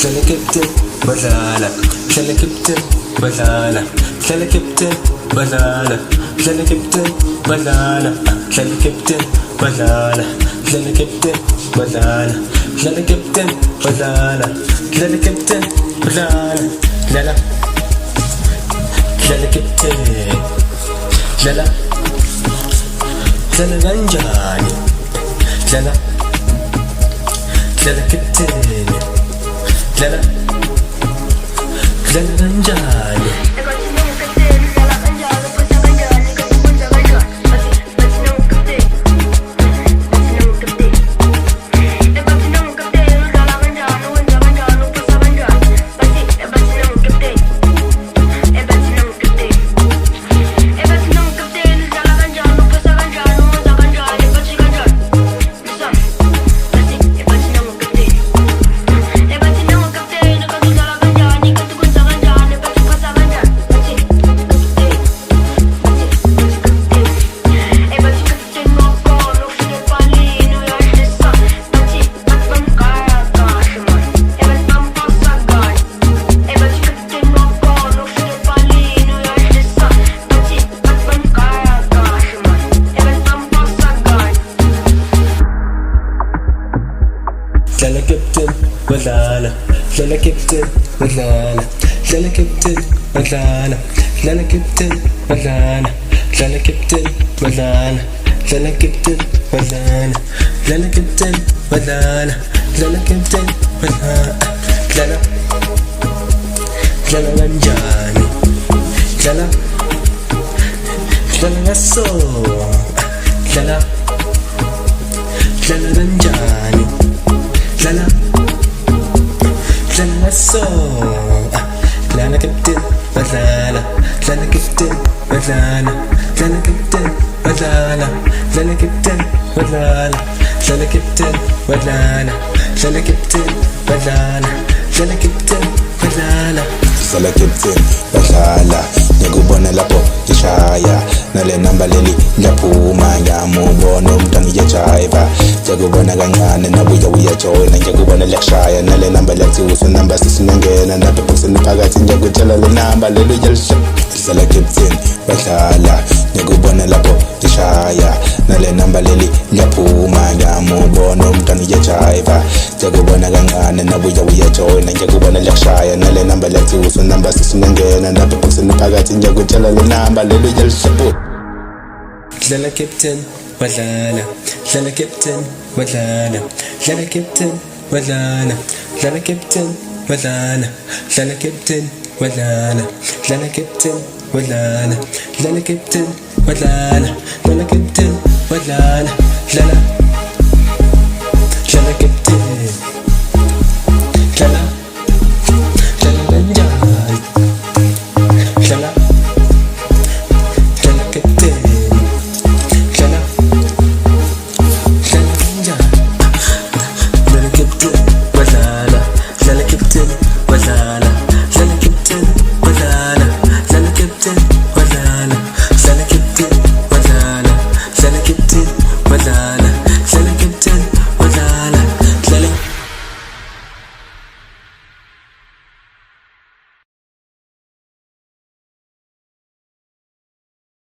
dlala captain badlala, dlala captain badlala, dlala captain badlala, dlala captain badlala, dlala captain badlala, dlala captain badlala, dlala captain badlala, dlala captain badlala, dlala dlala captain dlala dlala kanjani dlala dlala captain dlala dlala kanjani dlala captain badlala, dlala captain badlala, dlala captain badlala, dlala captain badlala, dlala captain badlala, dlala captain badlala, dlala captain badlala, dlala captain badlala, dlala dlala kanjani dlala dlala ngaso dlala dlala kanjani dlala dlala ngaso dlala captain badlala, dlala captain badlala, dlala captain badlala, dlala captain badlala, dlala captain badlala, dlala captain badlala, dlala captain badlala, dlala captain badlala, ngikubona lapho ngishaya nale namba leli ngiyaphuma ngiyamubona umntwana uyajiva, ngiyakubona kancane nabuya uyajoyina, ngiyakubona liyashaya nale namba lethiwa usunamba sisinengena napha phosini phakathi ngiyakutshela le namba lelo uyalisha. Dlala captain badlala, ngikubona lapho ngishaya nale namba leli ngiyaphuma ngiyamubona umntwana uyajiva, ngiyakubona kancane nabuya uyajoyina, ngiyakubona liyashaya nale namba lethiwa usunamba sisinengena napha phosini phakathi ngiyakutshela le namba lelo uyalisha. dlala captain badlala, dlala captain badlala, dlala captain badlala, dlala captain badlala, dlala captain badlala, dlala captain badlala, dlala captain badlala, dlala captain badlala, dlala